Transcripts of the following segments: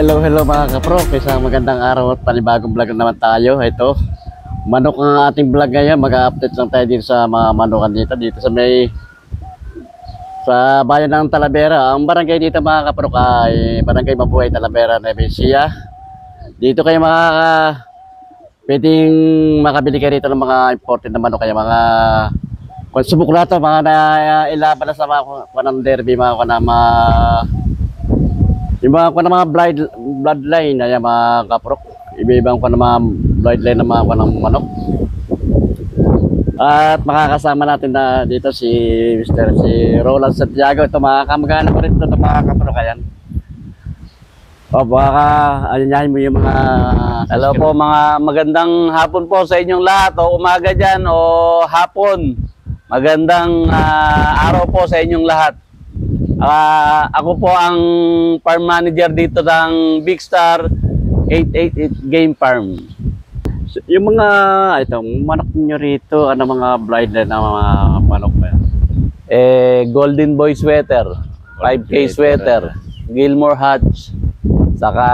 Hello mga kapro, isang magandang araw at panibagong vlog naman tayo. Ito, manok ang ating vlog ngayon. Mag-update lang tayo dito sa mga manukan dito sa bayan ng Talavera. Ang barangay dito mga kapro ay Barangay Mabuhay, Talavera, Nueva Ecija. Dito kayo pwedeng makabili kayo rito ng mga imported na manok, kaya mga subok na ito, mga ilaban na sa mga ng derby, yung mga bloodline na mga kaprok, iba-ibang mga bloodline na mga manok. At makakasama natin na dito si Roland Santiago. Ito mga kamag-anak ko rin ito mga kaprok. Ayan. O baka anyahin mo yung mga... Hello po, mga magandang hapon po sa inyong lahat, o umaga dyan o hapon. Magandang araw po sa inyong lahat. Ako po ang farm manager dito ng Big Star 888 Game Farm. So, yung mga itong manok nyo rito, ano mga bloodline na mga manok ba yan? Golden Boy Sweater, 5K Sweater, Gilmore Hatch, saka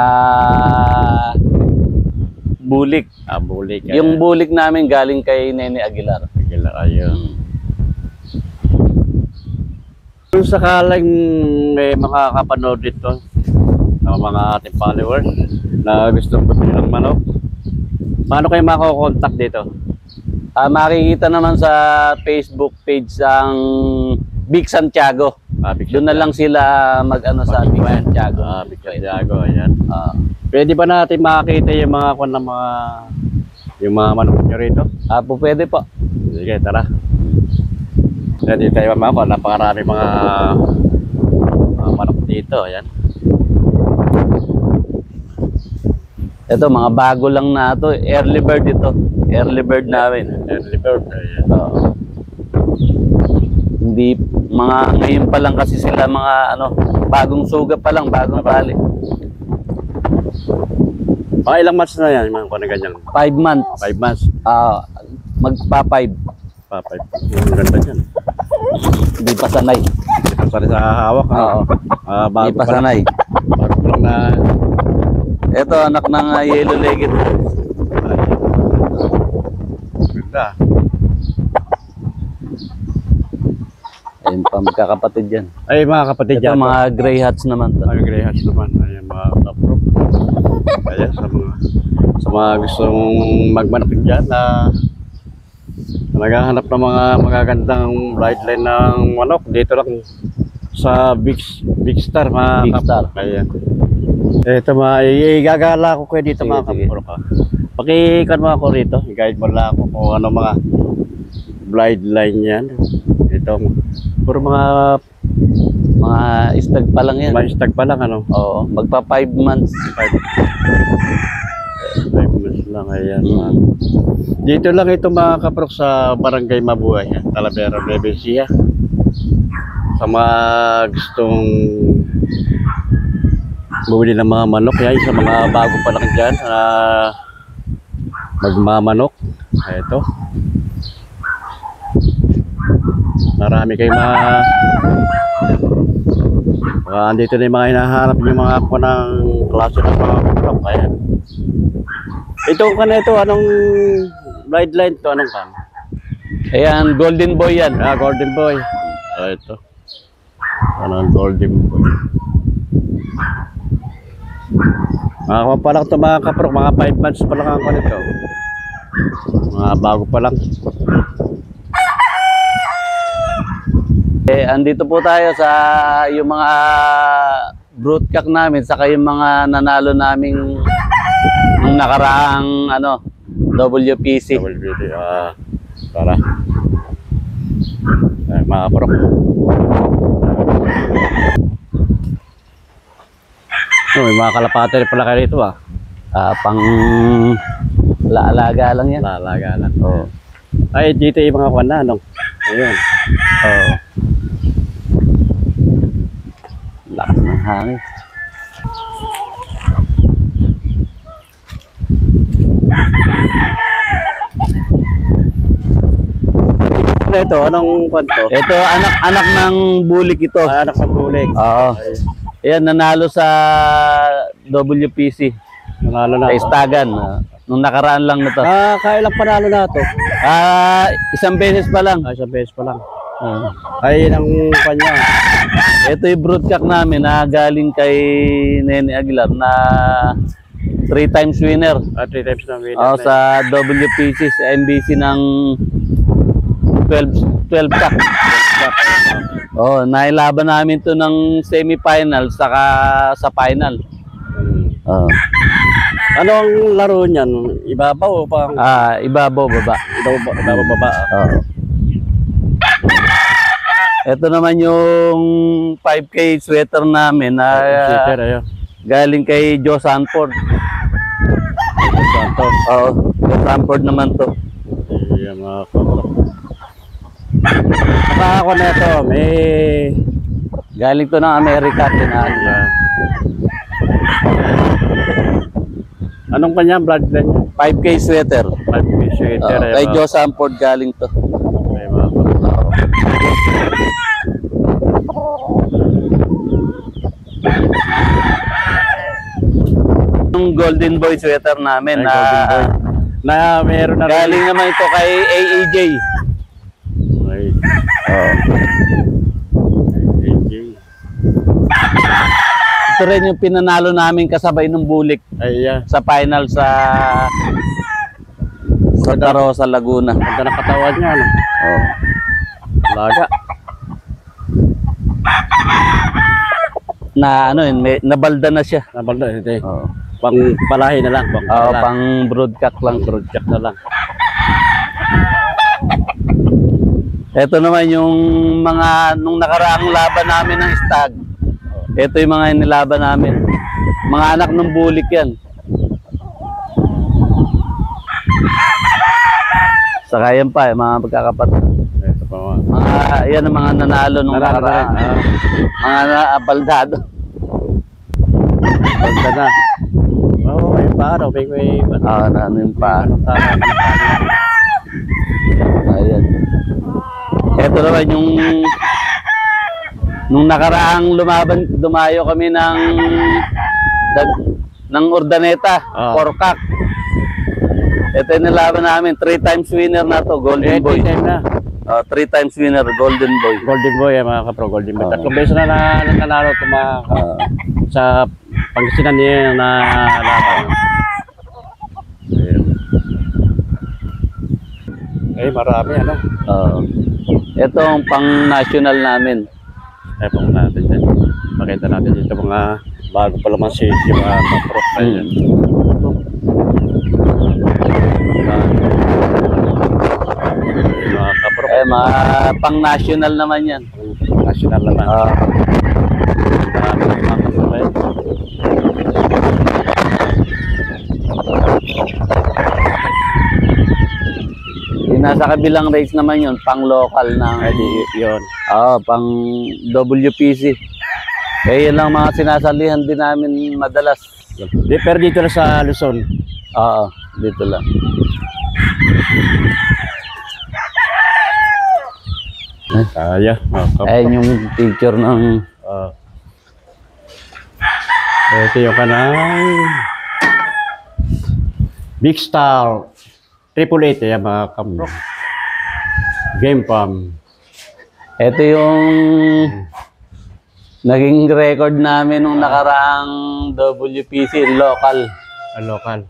Bulik. Bulik. Yung Bulik namin galing kay Nene Aguilar. Ayun. Kung sakaling may makakapanood dito ng mga ating followers na gusto bumili ng manok, paano kayo makakontakt dito? Makikita naman sa Facebook page ang Big Santiago. Doon na lang sila mag-ano sa Big Santiago. Big Santiago, ayan. Pwede ba natin makakita yung mga manok nyo rito? Po, pwede po. Sige, tara. Dito tayo mga napakarami mga manok dito, ayan. Ito mga bago lang na ito, early bird ito. Early bird namin. Early bird, ayan. Hindi mga ngayon pa lang kasi sila mga bagong suga pa lang, bagong tali. Mga ilang months na yan, mga ganyan? 5 months. 5 months? Magpa-5. Ang ganda dyan. Hindi pa sanay. Hindi pa sanay sa hawak. Hindi pa sanay. Bago lang na... Ito, anak ng yellow legged. Ganda. Ayun pa, magkakapatid yan. Ay, mga kapatid ito yan. Ito mga gray hats naman. Mga gray hats naman. Ayan, mga kapro. Ayan, sa mga gustong magmanakin dyan na naghahanap ng mga magagandang bloodline ng manok, dito lang sa Big Star, mga Big Star. Ayan. Ito igagala ko kayo dito, mga kapro ka. Pakikan mo ako rito, i-guide mo lang ako kung ano mga bloodline yan. Ito, puro mga stag pa lang yan. Mga stag pa lang, ano? Oo, magpa 5 months. 5 months lang, ayan. Dito lang ito mga kaprok sa Barangay Mabuhay, Talavera, Nueva Ecija. Sa mga gustong bumili ng mga manok, yan, sa mga bago pa lang dyan, magmamanok. Ito. Marami kayo andito na yung mga hinahanap yung mga klase ng mga manok. Ayan. Ito, anong bloodline to? Anong kan? Ayan, Golden Boy yan. Golden Boy. Ito. Anong Golden Boy? Mga pa lang ito mga kaprok, mga 5 months pa lang ako nito. Mga bago pa lang. Andito po tayo sa yung mga broodcock namin, saka yung mga nanalo naming nakaraang WPC. Tara. Mga kaprok. May mga kalapate pala kayo rito Pang laalaga lang yan. Laalaga lang. Oo. Ay, dito yung mga kuwan na, ayun. Oo. Lakas ng hangin. Ito, anong kwento? Ito, anak ng bulik ito. Anak ng bulik. Oo. Ayan, nanalo sa WPC. Nanalo na Sa ako. Istagan. Nung nakaraan lang na to. Kailang panalo na ito? Isang beses pa lang. Isang beses pa lang. Ah. Ay, ng kanya. Ito yung broadcast namin na galing kay Nene Aguilar na 3 times winner. 3 times na winner. Oh, sa WPC, sa MBC ng 12 pack. Oh, nailaban namin to ng semi-final saka sa final. Oh. Anong laro niyan? Ibabaw o pang? Ibabaw baba. Ibabaw baba. Oh. Ito naman yung 5K sweater namin na Sweater, ayun. galing kay Joe Sanford. Santos. Oo, Joe Sanford naman to. Ayan, mga kabrok. Saka ako na ito, may... Galing to ng Amerika. Ayan. Anong kanya? Bloodline niya? 5K sweater. 5 sweater. Oo, kay Joe Sanford galing to. Okay, mga kabrok. Yung Golden Boy sweater namin Ay, na Golden Boy. Na meron na rin. galing naman ito kay AEJ. Ay, Oo. thank you. Ito rin yung pinanalo namin kasabay ng Bulik Ay, yeah. sa final sa Tarosa, Laguna. Ganda ng katawan niya, no? Oo. Laga. Na ano yun, nabalda na siya. Nabalda, hindi. Oo. Pang palahi na lang. Pang Oo, pala. pang broadcast lang. Project na lang. Ito naman yung mga nung nakaraang laban namin ng Stag. Ito yung mga inilaban namin. Mga anak ng Bulik yan. Saka yan pa, mga magkakapatid. Ito pa mga. Yan ang mga nanalo nung Nanalo nakaraan. na rin. Mga naabaldado. Banda na. Oo, may paano. May Na ano yung pa. Anong tama na Ayan. Ito naman yung nung nakaraang dumayo kami ng Urdaneta, Porcac. Ito yung nilaban namin, 3 times winner na to, Golden Boy. Time na. 3 times winner, Golden Boy. Golden Boy, mga kapro. Golden Boy. Tatlong beses na nanalo ito mga sa Pangasinan niya na laban. Ay, marami ano. Ito ang pang-national namin. Ay, pang natin dyan. Pakita natin dito mga bago pa lamang si mga kapro. Ayan. Mga kapro. Mga pang-national naman yan. National naman. Marami na mga kapro. Yung nasa kabilang race naman yun, pang-local ng Ay, yun. pang WPC. Yan lang mga sinasalihan din namin madalas. Pero dito na sa Luzon. Oo, dito lang. Kaya. Ayun yung picture ng ito yung kanang Big Star 888 yan mga kamro. Game Farm. ito yung naging record namin nung nakaraang WPC local. Local.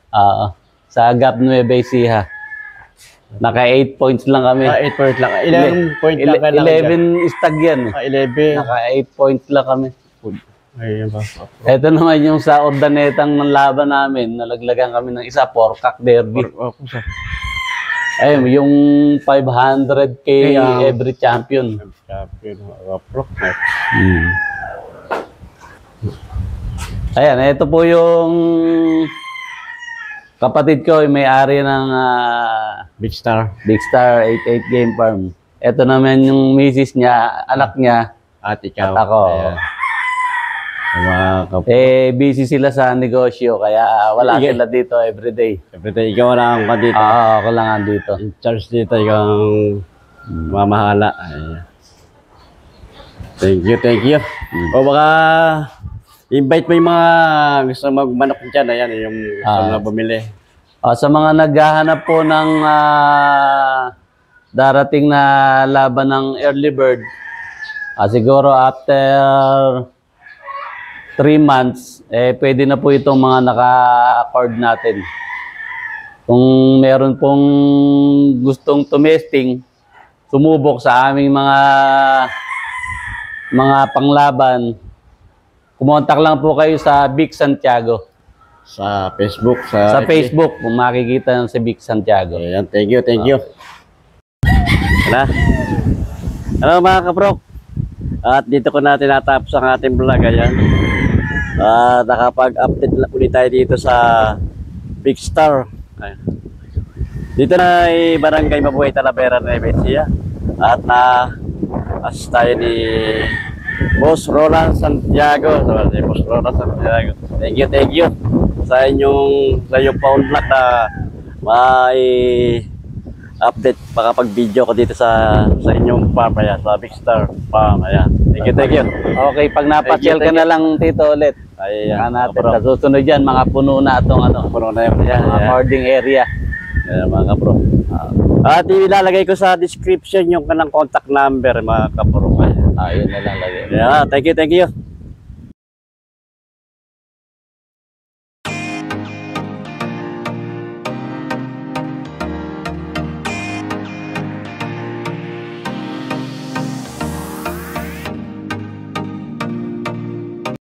Sa Gap Nueva Ecija. Naka 8 points lang kami. 8 point lang. 11 point lang. 11 stag yan. 11. Naka 8 points lang kami. Ayun ba. Ito naman yung sa Urdanetang ng laban namin. Nalaglagan kami ng isa, Porcac Derby. Ayun, yung 500k every champion. Champion. Ayan, ito po yung kapatid ko, yung may-ari ng Big Star. Big Star 88 Game Farm. Ito naman yung misis niya, anak niya, At ikaw. at ako. Ayan. Busy sila sa negosyo, kaya wala sila dito everyday. Everyday, ikaw lang ka dito. Ako lang andito. In charge dito, ikaw ang mamahala. Ayan. Thank you, thank you. O baka invite mo yung mga gusto magmanok dyan. Ayan, yung gusto na bumili. Sa mga naghahanap po ng darating na laban ng early bird, siguro after 3 months, pwede na po itong mga naka-accord natin. Kung meron pong gustong tumesting, sumubok sa aming mga panglaban, kumontak lang po kayo sa Vic Santiago. Sa Facebook. Sa Facebook, kung makikita ng si Vic Santiago. Ayan, thank you, thank you. Hello mga kaprok. At dito ko na tinatapos ang ating vlog. Ayan. Nakapag-update ulit tayo dito sa Big Star. Ayan. Dito na ay Barangay Mabuhay, Talavera, Nueva Ecija. At assist tayo ni Boss Roland Santiago. So, si Boss Roland Santiago. Thank you sa inyong pa-vlog na may update makapag-video ko dito sa inyong farm, ayan, sa Big Star Farm. Ayan. Thank you. Okay, pag napasyal ka na lang dito ulit. Ayan, natin. Sa susunod dyan, mga puno na itong puno na yun. Ayan, mga hoarding area. Ayan, mga kapro. At ilalagay ko sa description yung kanang contact number, mga kapro. Yun na lang lagay. Yeah, thank you.